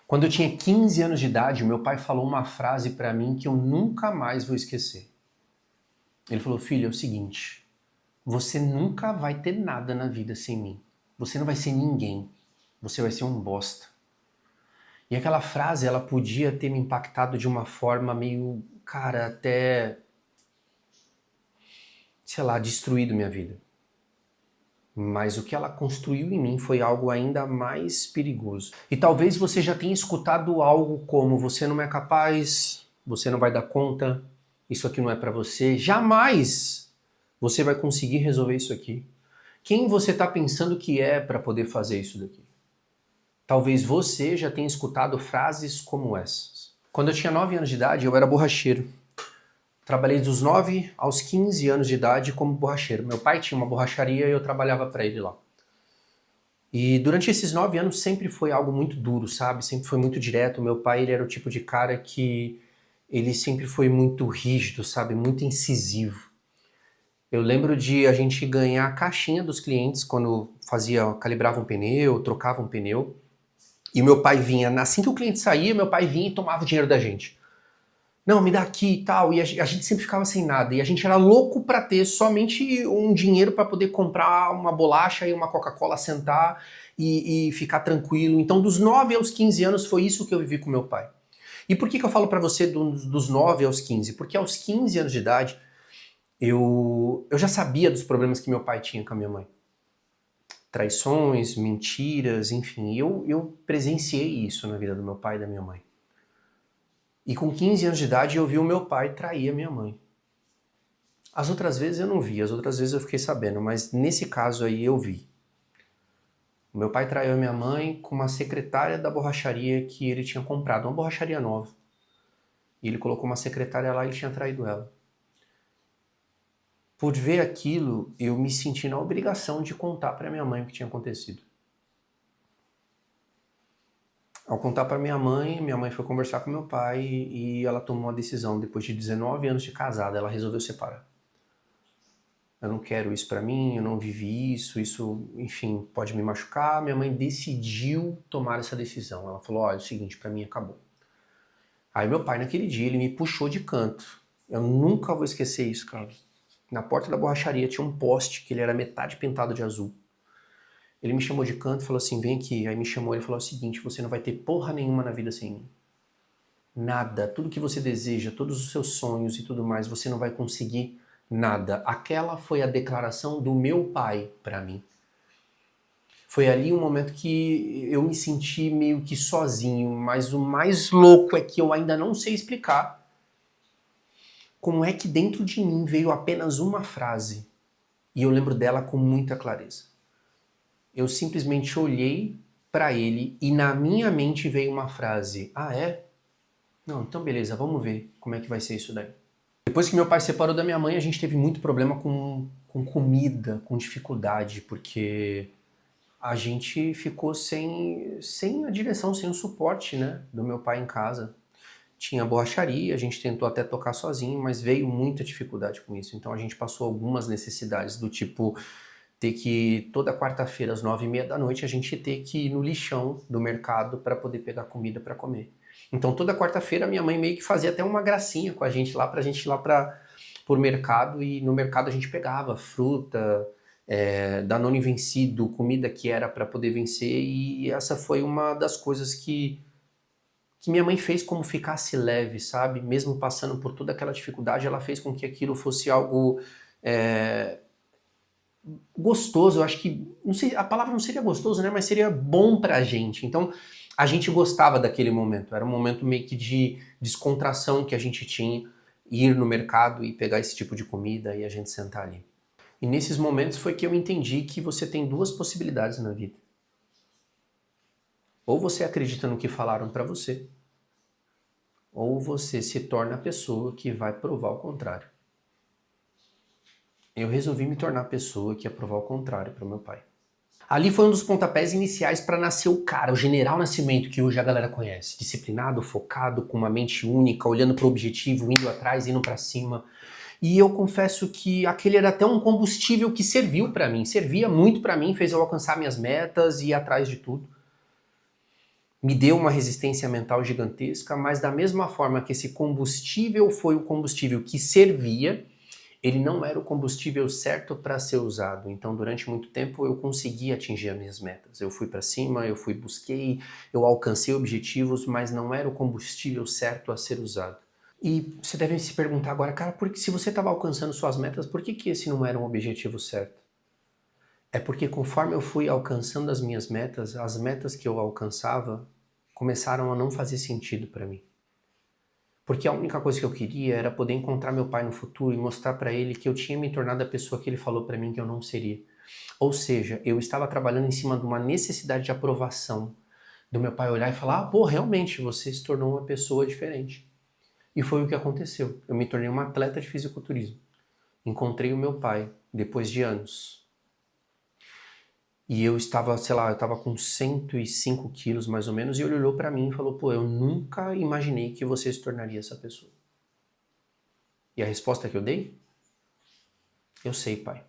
Quando eu tinha 15 anos de idade, meu pai falou uma frase pra mim que eu nunca mais vou esquecer. Ele falou: filho, é o seguinte, você nunca vai ter nada na vida sem mim. Você não vai ser ninguém. Você vai ser um bosta. E aquela frase, ela podia ter me impactado de uma forma meio, cara, até, sei lá, destruído minha vida. Mas o que ela construiu em mim foi algo ainda mais perigoso. E talvez você já tenha escutado algo como: você não é capaz, você não vai dar conta, isso aqui não é pra você, jamais você vai conseguir resolver isso aqui. Quem você está pensando que é para poder fazer isso daqui? Talvez você já tenha escutado frases como essas. Quando eu tinha 9 anos de idade, eu era borracheiro. Trabalhei dos 9 aos 15 anos de idade como borracheiro. Meu pai tinha uma borracharia e eu trabalhava para ele lá. E durante esses 9 anos sempre foi algo muito duro, sabe? Sempre foi muito direto. Meu pai, ele era o tipo de cara que ele sempre foi muito rígido, sabe? Muito incisivo. Eu lembro de a gente ganhar a caixinha dos clientes quando calibrava um pneu, trocava um pneu. E o meu pai vinha, assim que o cliente saía, meu pai vinha e tomava o dinheiro da gente. Não, me dá aqui e tal. E a gente sempre ficava sem nada. E a gente era louco pra ter somente um dinheiro pra poder comprar uma bolacha e uma Coca-Cola, sentar e ficar tranquilo. Então, dos 9 aos 15 anos, foi isso que eu vivi com meu pai. E por que eu falo pra você dos 9 aos 15? Porque aos 15 anos de idade, eu já sabia dos problemas que meu pai tinha com a minha mãe. Traições, mentiras, enfim. Eu presenciei isso na vida do meu pai e da minha mãe. E com 15 anos de idade eu vi o meu pai trair a minha mãe. As outras vezes eu não vi, as outras vezes eu fiquei sabendo, mas nesse caso aí eu vi. O meu pai traiu a minha mãe com uma secretária da borracharia que ele tinha comprado, uma borracharia nova. E ele colocou uma secretária lá e tinha traído ela. Por ver aquilo, eu me senti na obrigação de contar para minha mãe o que tinha acontecido. Ao contar para minha mãe foi conversar com meu pai e ela tomou uma decisão. Depois de 19 anos de casada, ela resolveu separar. Eu não quero isso pra mim, eu não vivi isso, enfim, pode me machucar. Minha mãe decidiu tomar essa decisão. Ela falou: olha, é o seguinte, pra mim acabou. Aí meu pai, naquele dia, ele me puxou de canto. Eu nunca vou esquecer isso, cara. Na porta da borracharia tinha um poste que ele era metade pintado de azul. Ele me chamou de canto e falou assim: vem aqui. Aí me chamou e falou o seguinte: você não vai ter porra nenhuma na vida sem mim. Nada, tudo que você deseja, todos os seus sonhos e tudo mais, você não vai conseguir nada. Aquela foi a declaração do meu pai para mim. Foi ali um momento que eu me senti meio que sozinho, mas o mais louco é que eu ainda não sei explicar como é que dentro de mim veio apenas uma frase e eu lembro dela com muita clareza. Eu simplesmente olhei para ele e na minha mente veio uma frase: ah, é? Não, então beleza, vamos ver como é que vai ser isso daí. Depois que meu pai separou da minha mãe, a gente teve muito problema com comida, com dificuldade, porque a gente ficou sem a direção, sem o suporte, né, do meu pai em casa. Tinha borracharia, a gente tentou até tocar sozinho, mas veio muita dificuldade com isso. Então a gente passou algumas necessidades do tipo ter que, toda quarta-feira às 9h30 da noite, a gente ter que ir no lixão do mercado para poder pegar comida para comer. Então toda quarta-feira minha mãe meio que fazia até uma gracinha com a gente lá pra gente ir lá pro mercado, e no mercado a gente pegava fruta, Danone vencido, comida que era para poder vencer, e essa foi uma das coisas que minha mãe fez como ficasse leve, sabe? Mesmo passando por toda aquela dificuldade, ela fez com que aquilo fosse algo gostoso. Eu acho que, não sei, a palavra não seria gostoso, né? Mas seria bom pra gente. Então, a gente gostava daquele momento. Era um momento meio que de descontração que a gente tinha, ir no mercado e pegar esse tipo de comida e a gente sentar ali. E nesses momentos foi que eu entendi que você tem duas possibilidades na vida. Ou você acredita no que falaram pra você, ou você se torna a pessoa que vai provar o contrário. Eu resolvi me tornar a pessoa que ia provar o contrário para o meu pai. Ali foi um dos pontapés iniciais para nascer o cara, o General Nascimento, que hoje a galera conhece. Disciplinado, focado, com uma mente única, olhando para o objetivo, indo atrás, indo para cima. E eu confesso que aquele era até um combustível que serviu para mim, servia muito para mim, fez eu alcançar minhas metas e ir atrás de tudo. me deu uma resistência mental gigantesca, mas da mesma forma que esse combustível foi o combustível que servia, ele não era o combustível certo para ser usado. Então, durante muito tempo, eu consegui atingir as minhas metas. Eu fui para cima, busquei, eu alcancei objetivos, mas não era o combustível certo a ser usado. E você deve se perguntar agora, cara, porque se você estava alcançando suas metas, por que esse não era um objetivo certo? É porque conforme eu fui alcançando as minhas metas, as metas que eu alcançava começaram a não fazer sentido para mim. Porque a única coisa que eu queria era poder encontrar meu pai no futuro e mostrar para ele que eu tinha me tornado a pessoa que ele falou para mim que eu não seria. Ou seja, eu estava trabalhando em cima de uma necessidade de aprovação do meu pai olhar e falar: "Ah, pô, realmente você se tornou uma pessoa diferente". E foi o que aconteceu. Eu me tornei um atleta de fisiculturismo. Encontrei o meu pai depois de anos. E eu estava, sei lá, eu estava com 105 quilos mais ou menos, e ele olhou pra mim e falou: "Pô, eu nunca imaginei que você se tornaria essa pessoa". E a resposta que eu dei? Eu sei, pai.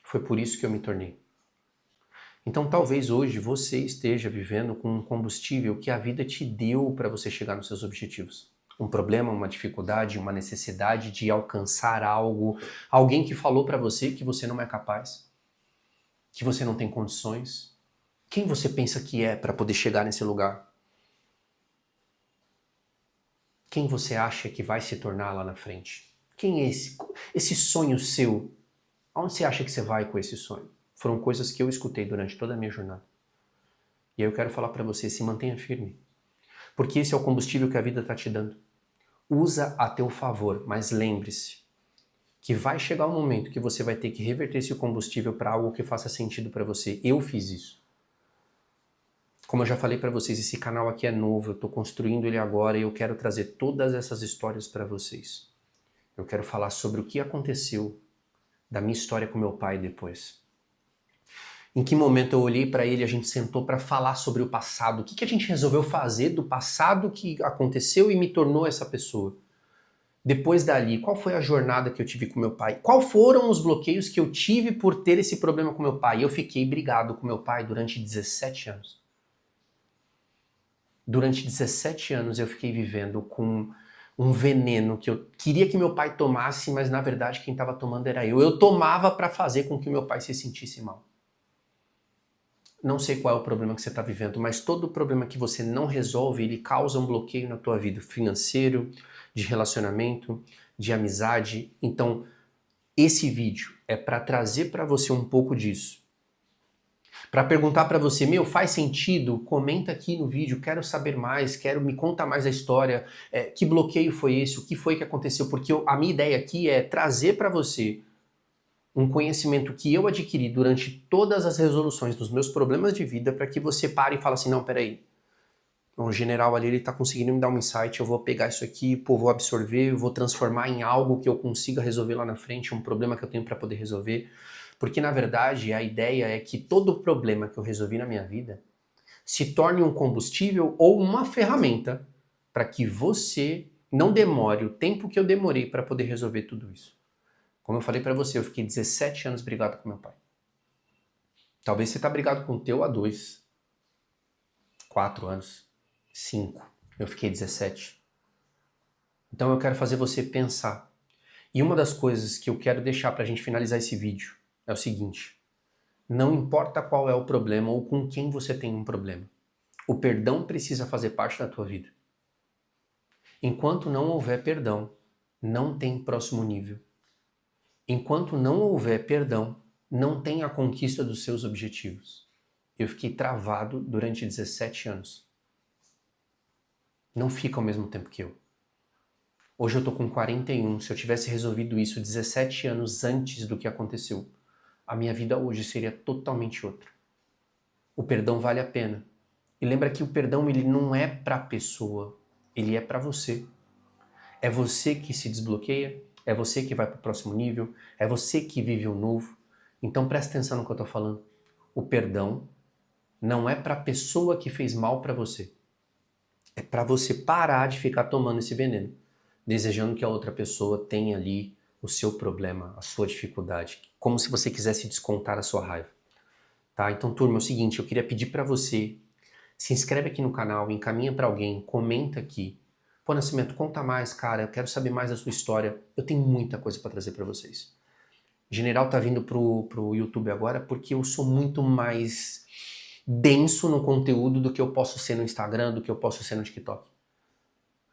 Foi por isso que eu me tornei. Então talvez hoje você esteja vivendo com um combustível que a vida te deu para você chegar nos seus objetivos. Um problema, uma dificuldade, uma necessidade de alcançar algo, alguém que falou para você que você não é capaz, que você não tem condições. Quem você pensa que é para poder chegar nesse lugar? Quem você acha que vai se tornar lá na frente? Quem é esse sonho seu? Aonde você acha que você vai com esse sonho? Foram coisas que eu escutei durante toda a minha jornada. E aí eu quero falar para você, se mantenha firme. Porque esse é o combustível que a vida está te dando. Usa a teu favor, mas lembre-se que vai chegar um momento que você vai ter que reverter esse combustível para algo que faça sentido para você. Eu fiz isso. Como eu já falei para vocês, esse canal aqui é novo, eu estou construindo ele agora e eu quero trazer todas essas histórias para vocês. Eu quero falar sobre o que aconteceu da minha história com meu pai depois. Em que momento eu olhei para ele e a gente sentou para falar sobre o passado? O que a gente resolveu fazer do passado que aconteceu e me tornou essa pessoa? Depois dali, qual foi a jornada que eu tive com meu pai? Qual foram os bloqueios que eu tive por ter esse problema com meu pai? Eu fiquei brigado com meu pai durante 17 anos. Durante 17 anos eu fiquei vivendo com um veneno que eu queria que meu pai tomasse, mas na verdade quem estava tomando era eu. Eu tomava para fazer com que meu pai se sentisse mal. Não sei qual é o problema que você está vivendo, mas todo problema que você não resolve, ele causa um bloqueio na tua vida, financeiro, de relacionamento, de amizade. Então, esse vídeo é para trazer para você um pouco disso. Para perguntar para você, meu, faz sentido? Comenta aqui no vídeo, quero saber mais, me conta mais a história, que bloqueio foi esse, o que foi que aconteceu, porque a minha ideia aqui é trazer para você um conhecimento que eu adquiri durante todas as resoluções dos meus problemas de vida para que você pare e fale assim, não, peraí, o general ali, ele tá conseguindo me dar um insight, eu vou pegar isso aqui, pô, vou absorver, vou transformar em algo que eu consiga resolver lá na frente, um problema que eu tenho para poder resolver. Porque, na verdade, a ideia é que todo problema que eu resolvi na minha vida se torne um combustível ou uma ferramenta para que você não demore o tempo que eu demorei para poder resolver tudo isso. Como eu falei para você, eu fiquei 17 anos brigado com meu pai. Talvez você tá brigado com o teu há 2, 4 anos, 5. Eu fiquei 17. Então eu quero fazer você pensar. E uma das coisas que eu quero deixar pra gente finalizar esse vídeo é o seguinte: não importa qual é o problema ou com quem você tem um problema, o perdão precisa fazer parte da tua vida. Enquanto não houver perdão, não tem próximo nível. Enquanto não houver perdão, não tem a conquista dos seus objetivos. Eu fiquei travado durante 17 anos. Não fica ao mesmo tempo que eu. Hoje eu tô com 41. Se eu tivesse resolvido isso 17 anos antes do que aconteceu, a minha vida hoje seria totalmente outra. O perdão vale a pena. E lembra que o perdão, ele não é pra pessoa, ele é pra você. É você que se desbloqueia, é você que vai pro próximo nível, é você que vive o novo. Então presta atenção no que eu tô falando. O perdão não é pra pessoa que fez mal pra você. É pra você parar de ficar tomando esse veneno, desejando que a outra pessoa tenha ali o seu problema, a sua dificuldade, como se você quisesse descontar a sua raiva. Tá? Então, turma, é o seguinte, eu queria pedir pra você, Se inscreve aqui no canal, encaminha para alguém, comenta aqui. Pô, Nascimento, conta mais, cara, eu quero saber mais da sua história. Eu tenho muita coisa para trazer para vocês. General tá vindo pro YouTube agora porque eu sou muito mais denso no conteúdo do que eu posso ser no Instagram, do que eu posso ser no TikTok.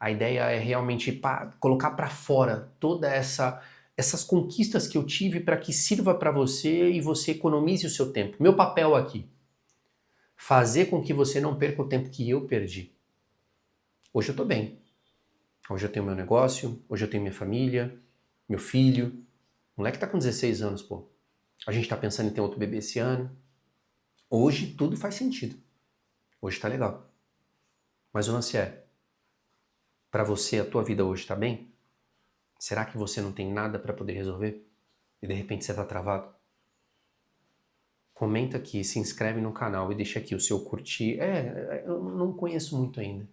A ideia é realmente colocar para fora toda essas conquistas que eu tive para que sirva para você e você economize o seu tempo. Meu papel aqui, fazer com que você não perca o tempo que eu perdi. Hoje eu tô bem. Hoje eu tenho meu negócio, hoje eu tenho minha família, meu filho. O moleque tá com 16 anos, pô. A gente tá pensando em ter outro bebê esse ano. Hoje tudo faz sentido. Hoje tá legal. Mas o lance é, pra você a tua vida hoje tá bem? Será que você não tem nada pra poder resolver? E de repente você tá travado? Comenta aqui, se inscreve no canal e deixa aqui o seu curtir. Eu não conheço muito ainda.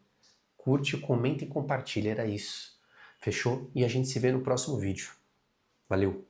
Curte, comenta e compartilha, era isso. Fechou? E a gente se vê no próximo vídeo. Valeu!